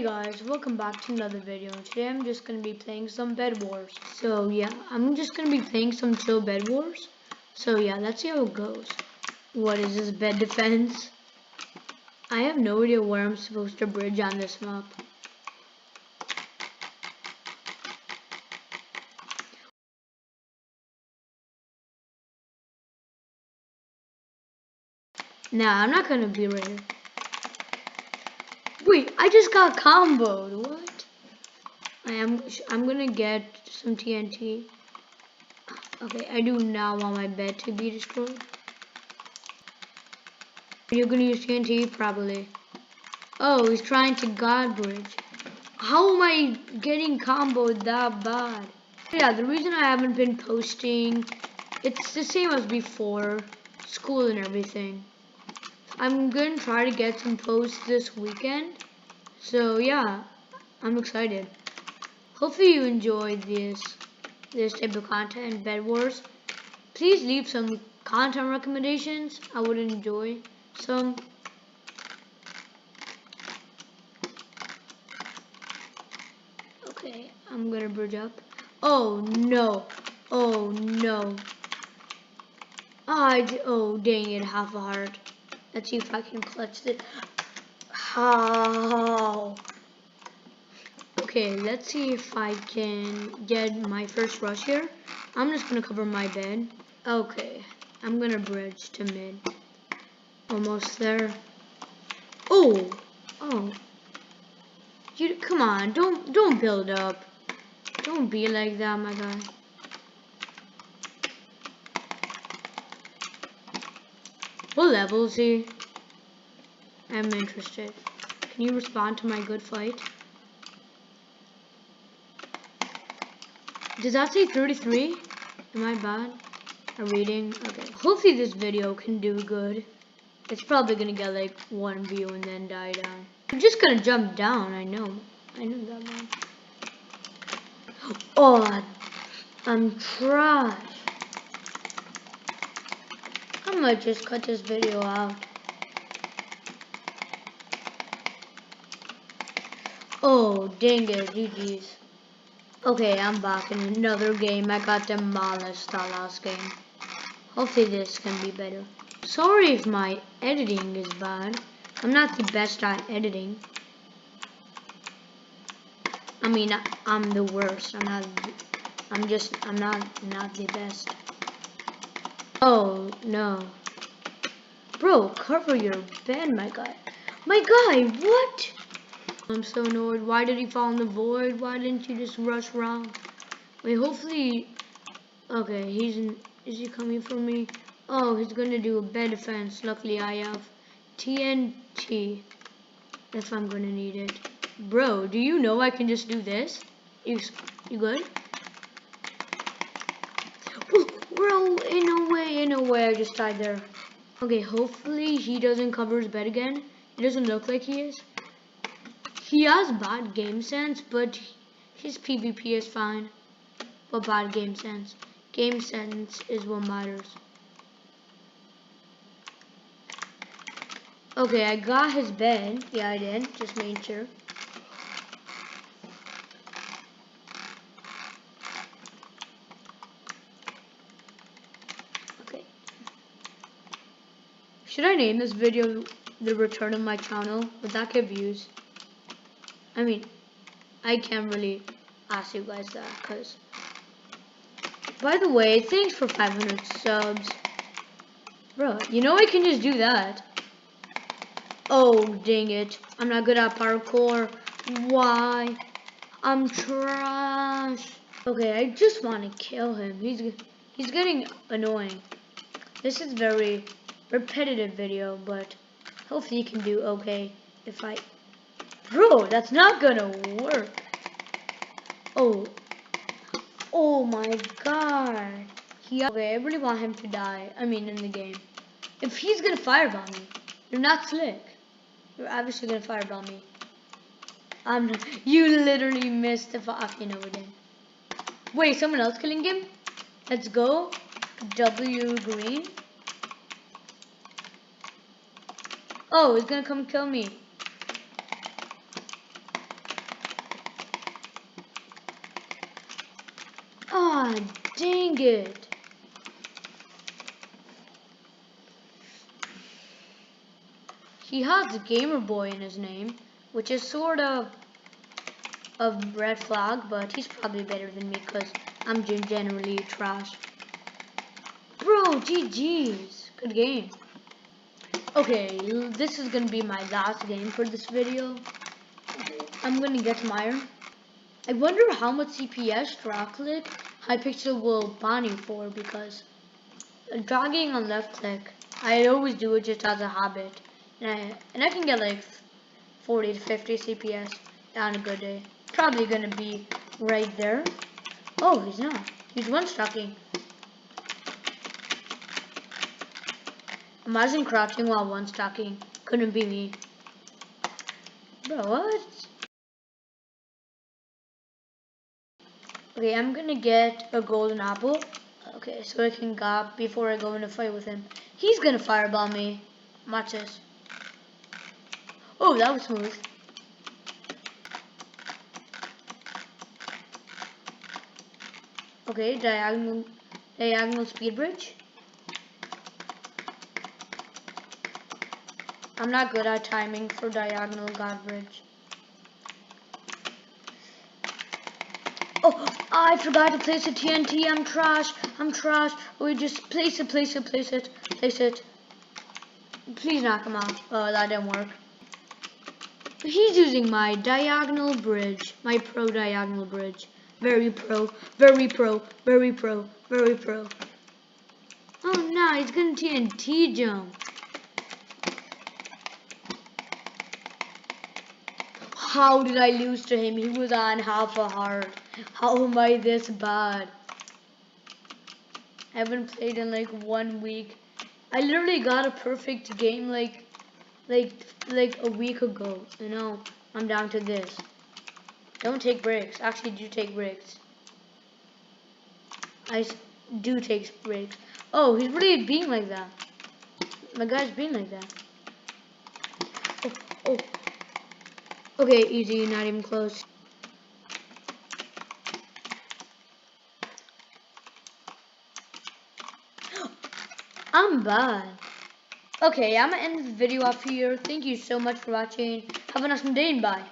Hey guys, welcome back to another video. Today I'm just going to be playing some Bedwars. So yeah, I'm just going to be playing some chill Bedwars. So yeah, let's see how it goes. What is this, bed defense? I have no idea where I'm supposed to bridge on this map. Nah, I'm not going to be right here. Wait, I just got comboed. What? I'm going to get some TNT. Okay, I do not want my bed to be destroyed. You're going to use TNT? Probably. Oh, he's trying to godbridge. How am I getting comboed that bad? Yeah, the reason I haven't been posting, it's the same as before, school and everything. I'm going to try to get some posts this weekend. So yeah, I'm excited. Hopefully you enjoyed this type of content, Bedwars. Please leave some content recommendations. I would enjoy some. Okay, I'm gonna bridge up. Oh no! Oh no! Oh dang it! Half a heart. Let's see if I can clutch it. How? Okay, let's see if I can get my first rush here. I'm just gonna cover my bed. Okay, I'm gonna bridge to mid. Almost there. Oh, oh. You come on! Don't build up. Don't be like that, my guy. What level is he? I'm interested. Can you respond to my good fight? Does that say 33? Am I bad? A reading? Okay. Hopefully this video can do good. It's probably gonna get like 1 view and then die down. I'm just gonna jump down, I know. I know that one. Oh, I'm trash. I might just cut this video out. Oh, dang it, GG's. Okay, I'm back in another game. I got demolished that last game. Hopefully this can be better. Sorry if my editing is bad. I'm not the best at editing. I mean, I'm the worst. I'm not the best. Oh, no. Bro, cover your bed, my guy. My guy, what? I'm so annoyed. Why did he fall in the void? Why didn't you just rush around? Wait, hopefully... Okay, is he coming for me? Oh, he's gonna do a bed defense. Luckily, I have TNT. If I'm gonna need it. Bro, do you know I can just do this? You good? Oh, bro, in no way, I just died there. Okay, hopefully he doesn't cover his bed again. It doesn't look like he is. He has bad game sense, but his PvP is fine. But bad game sense. Game sense is what matters. Okay, I got his bed. Yeah, I did. Just made sure. Okay. Should I name this video The Return of My Channel? Would that get views? I mean, I can't really ask you guys that, because... By the way, thanks for 500 subs. Bro, you know I can just do that. Oh, dang it. I'm not good at parkour. Why? I'm trash. Okay, I just want to kill him. He's getting annoying. This is very repetitive video, but hopefully you can do okay if I... Bro, that's not gonna work. Oh my god. Okay, I really want him to die. I mean, in the game. If he's gonna fireball me, you're not slick. You're obviously gonna fireball me. You literally missed the okay, no, we didn't. Wait, someone else killing him? Let's go. W green. Oh, he's gonna come kill me. God dang it. He has Gamer Boy in his name, which is sort of a red flag, but he's probably better than me because I'm generally trash. Bro, GG's. Good game. Okay, this is gonna be my last game for this video. I'm gonna get some iron. I wonder how much CPS drag click Hypixel will ban you for, because dragging on left click, I always do it just as a habit, and I can get like 40 to 50 CPS on a good day. Probably gonna be right there. Oh, he's not. He's one stacking. Imagine crouching while one stacking. Couldn't be me. Bro, what? Okay, I'm gonna get a golden apple. Okay, so I can gap before I go in a fight with him. He's gonna fireball me. Watch this. Oh, that was smooth. Okay, diagonal speed bridge. I'm not good at timing for diagonal godbridge. Oh, I forgot to place a TNT. I'm trash. I'm trash. We just place it. Place it. Please knock him out. Oh, that didn't work. He's using my diagonal bridge. My pro diagonal bridge. Very pro. Very pro. Very pro. Very pro. Oh no, he's gonna TNT jump. How did I lose to him? He was on half a heart. How am I this bad? I haven't played in like 1 week. I literally got a perfect game like a week ago. You know, I'm down to this. Don't take breaks. Actually, do take breaks. I do take breaks. Oh, he's really being like that. My guy's being like that. Oh. Okay, easy, not even close. I'm bad. Okay, I'm gonna end the video off here. Thank you so much for watching. Have a nice day and bye.